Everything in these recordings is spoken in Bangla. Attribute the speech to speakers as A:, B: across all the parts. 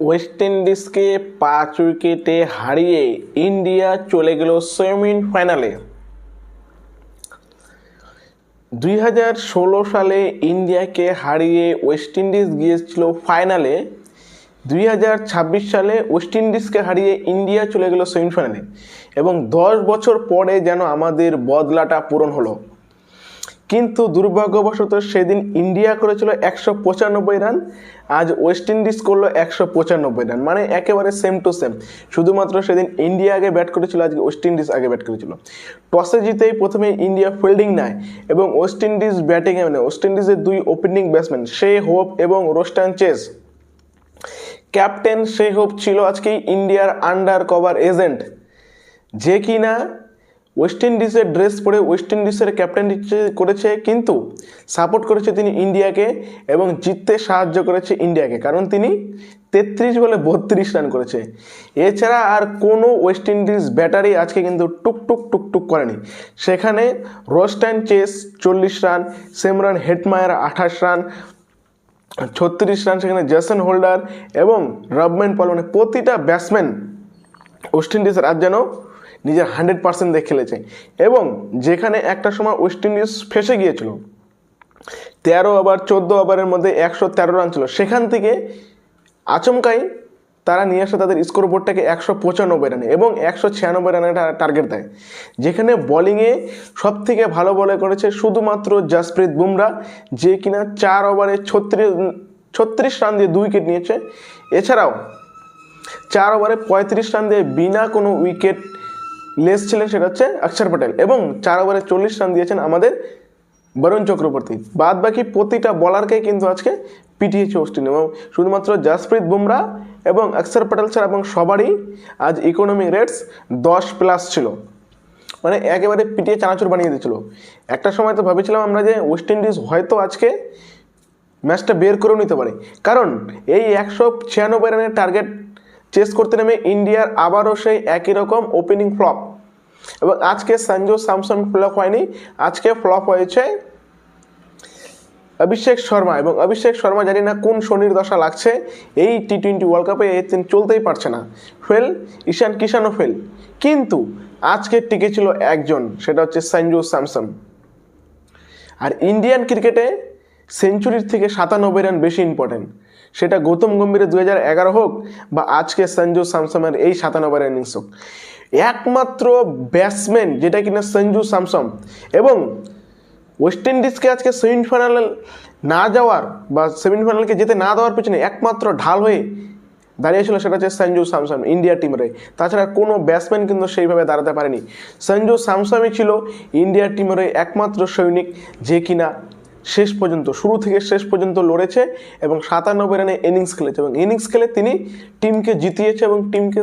A: ওয়েস্ট ইন্ডিজকে 5 উইকেটে হারিয়ে ইন্ডিয়া চলে গেল সেমিফাইনালে। 2016 সালে ইন্ডিয়াকে হারিয়ে ওয়েস্ট ইন্ডিজ গিয়েছিল ফাইনালে। 2026 সালে ওয়েস্ট ইন্ডিজকে হারিয়ে ইন্ডিয়া চলে গেল সেমিফাইনালে এবং 10 বছর পরে যেন আমাদের বদলাটা পূরণ হলো। কিন্তু দুর্ভাগ্যবশত সেদিন ইন্ডিয়া করেছিল 195 রান, আজ ওয়েস্ট ইন্ডিজ করলো 195 রান, মানে একেবারে সেম টু সেম। শুধুমাত্র সেদিন ইন্ডিয়া আগে ব্যাট করেছিল, আজকে ওয়েস্ট ইন্ডিজ আগে ব্যাট করেছিল। টসে জিতেই প্রথমে ইন্ডিয়া ফিল্ডিং নেয় এবং ওয়েস্ট ইন্ডিজ ব্যাটিংয়ে মানে ওয়েস্ট ইন্ডিজের দুই ওপেনিং ব্যাটসম্যান শে হোপ এবং রোস্টান চেজ। ক্যাপ্টেন শে হোপ ছিল আজকে ইন্ডিয়ার আন্ডার কভার এজেন্ট, যে কিনা ওয়েস্ট ইন্ডিজের ড্রেস পরে ওয়েস্ট ইন্ডিজের ক্যাপ্টেন করেছে, কিন্তু সাপোর্ট করেছে তিনি ইন্ডিয়াকে এবং জিততে সাহায্য করেছে ইন্ডিয়াকে, কারণ তিনি 33 বলে 32 রান করেছে। এছাড়া আর কোনো ওয়েস্ট ইন্ডিজ ব্যাটারি আজকে কিন্তু টুকটুক টুকটুক করেনি। সেখানে Roston Chase 40 run, Shimron Hetmyer 28 run, 36 run সেখানে জেসন হোল্ডার এবং রবম্যান পল, মানে প্রতিটা ব্যাটসম্যান ওয়েস্ট ইন্ডিজের আজ যেন নিজের 100% দিয়ে খেলেছে। এবং যেখানে একটা সময় ওয়েস্ট ইন্ডিজ ফেসে গিয়েছিল, 13 ওভার 14 ওভারের মধ্যে 113 রান ছিল, সেখান থেকে আচমকাই তারা নিয়ে আসে তাদের স্কোর বোর্ডটাকে 195 রানে এবং 196 রানের টার্গেট দেয়। যেখানে বোলিংয়ে সব থেকে ভালো বলে করেছে শুধুমাত্র জসপ্রীত বুমরা, যে কিনা 4 ওভারে 36 রান দিয়ে 2 উইকেট নিয়েছে। এছাড়াও 4 ওভারে 35 রান দিয়ে বিনা কোনো উইকেট লেস ছিলেন, সেটা হচ্ছে অক্ষর প্যাটেল, এবং 4 ওভারে 40 রান দিয়েছেন আমাদের বরুণ চক্রবর্তী। বাদ বাকি প্রতিটা বলারকে কিন্তু আজকে পিটিয়েছে ওয়েস্ট ইন্ডিজ, এবং শুধুমাত্র জসপ্রীত বুমরা এবং অক্ষর প্যাটেল ছাড়া এবং সবারই আজ ইকোনমি রেটস 10+ ছিল, মানে একেবারে পিটিয়ে চানাচুর বানিয়ে দিয়েছিল। একটা সময় তো ভেবেছিলাম আমরা যে ওয়েস্ট ইন্ডিজ হয়তো আজকে ম্যাচটা বের করেও নিতে পারে, কারণ এই 196 রানের টার্গেট চেস করতে নেমে ইন্ডিয়ার আবারও সেই একই রকম ওপেনিং ফ্লপ। এবং আজকে সঞ্জু স্যামসন ফ্লপ হয়নি, আজকে ফ্লপ হয়েছে অভিষেক শর্মা। এবং অভিষেক শর্মা জানি না কোন শনির দশা লাগছে, এই T20 ওয়ার্ল্ড কাপে চলতেই পারছে না, ফেল। ঈশান কিষানও ফেল, কিন্তু আজকে টিকে ছিল একজন, সেটা হচ্ছে সঞ্জু স্যামসন। আর ইন্ডিয়ান ক্রিকেটে সেঞ্চুরির থেকে 97 রান বেশি ইম্পর্টেন্ট, সেটা গৌতম গম্ভীরের 2011 হোক বা আজকে সঞ্জু স্যামসনের এই 97 রান ইনিংস হোক। একমাত্র ব্যাটসম্যান যেটা কিনা সঞ্জু স্যামসন, এবং ওয়েস্ট ইন্ডিজকে আজকে সেমিফাইনালে না যাওয়ার বা সেমিফাইনালকে যেতে না দেওয়ার পিছনে একমাত্র ঢাল হয়ে দাঁড়িয়েছিল, সেটা হচ্ছে সঞ্জু স্যামসন ইন্ডিয়া টিমের। তাছাড়া কোনো ব্যাটসম্যান কিন্তু সেইভাবে দাঁড়াতে পারেনি। সঞ্জু স্যামসনই ছিল ইন্ডিয়া টিমের একমাত্র সৈনিক, যে কিনা শেষ পর্যন্ত, শুরু থেকে শেষ পর্যন্ত লড়েছে এবং 97 রানে ইনিংস খেলেছে, এবং ইনিংস খেলে তিনি টিমকে জিতিয়েছে এবং টিমকে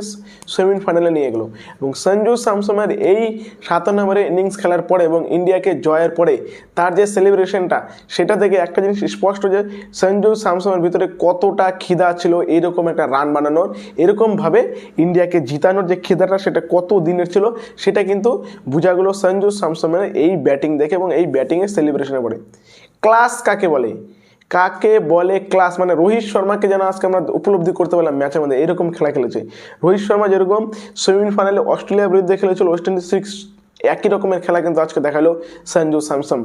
A: সেমিফাইনালে নিয়ে গেল। এবং সঞ্জু স্যামসনের এই 97 ইনিংস খেলার পরে এবং ইন্ডিয়াকে জয়ের পরে তার যে সেলিব্রেশনটা, সেটা থেকে একটা জিনিস স্পষ্ট যে সঞ্জু স্যামসনের ভিতরে কতটা খিদা ছিল এইরকম একটা রান বানানোর, এরকমভাবে ইন্ডিয়াকে জিতানোর যে খিদাটা সেটা কত দিনের ছিল, সেটা কিন্তু বোঝা গেল সঞ্জু স্যামসনের এই ব্যাটিং দেখে এবং এই ব্যাটিংয়ের সেলিব্রেশনের পরে। ক্লাস কাকে বলে, কাকে বলে ক্লাস, মানে রোহিত শর্মাকে যেন আজকে আমরা উপলব্ধি করতে পারলাম ম্যাচের মধ্যে, এরকম খেলা খেলেছে রোহিত শর্মা। যেরকম সেমিফাইনালে অস্ট্রেলিয়ার বিরুদ্ধে খেলেছিল ওয়েস্ট ইন্ডিজ 6, একই রকমের খেলা কিন্তু আজকে দেখালো সঞ্জু স্যামসন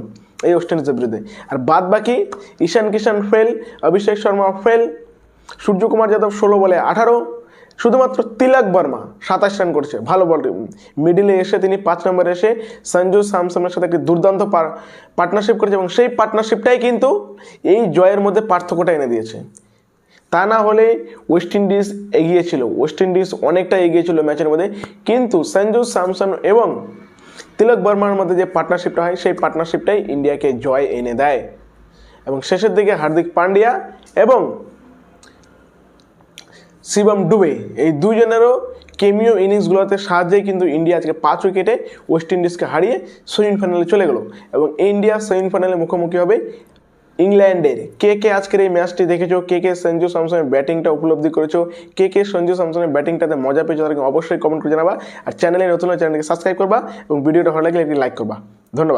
A: এই ওয়েস্ট ইন্ডিজের বিরুদ্ধে। আর বাদ বাকি ঈশান কিষান ফেল, অভিষেক শর্মা ফেল, সূর্যকুমার যাদব 16 বলে 18, শুধুমাত্র তিলক বর্মা 27 রান করছে, ভালো বল। মিডিলে এসে তিনি 5 নম্বরে এসে সঞ্জু স্যামসনের সাথে একটি দুর্দান্ত পার্টনারশিপ করেছে, এবং সেই পার্টনারশিপটাই কিন্তু এই জয়ের মধ্যে পার্থক্যটা এনে দিয়েছে। তা না হলে ওয়েস্ট ইন্ডিজ এগিয়েছিল, ওয়েস্ট ইন্ডিজ অনেকটা এগিয়েছিল ম্যাচের মধ্যে, কিন্তু সঞ্জু স্যামসন এবং তিলক বর্মার মধ্যে যে পার্টনারশিপটা হয়, সেই পার্টনারশিপটাই ইন্ডিয়াকে জয় এনে দেয়। এবং শেষের দিকে হার্দিক পান্ডিয়া এবং শিবম ডুবে, এই দুজনেরও কেমিও ইনিংসগুলোতে সাহায্যেই কিন্তু ইন্ডিয়া আজকে 5 উইকেটে ওয়েস্ট ইন্ডিজকে হারিয়ে সেমিফাইনালে চলে গেল। এবং ইন্ডিয়া সেমিফাইনালে মুখোমুখি হবে ইংল্যান্ডের। কে আজকের এই ম্যাচটি দেখেছো, কে সঞ্জু স্যামসনের ব্যাটিংটা উপলব্ধি করেছো, কে সঞ্জু স্যামসনের ব্যাটিংটাতে মজা পেয়েছো, তাদেরকে অবশ্যই কমেন্ট করে জানাবা। আর চ্যানেলে নতুন হলে চ্যানেলকে সাবস্ক্রাইব করবা এবং ভিডিওটা ভালো লাগলে একটি লাইক করবা। ধন্যবাদ।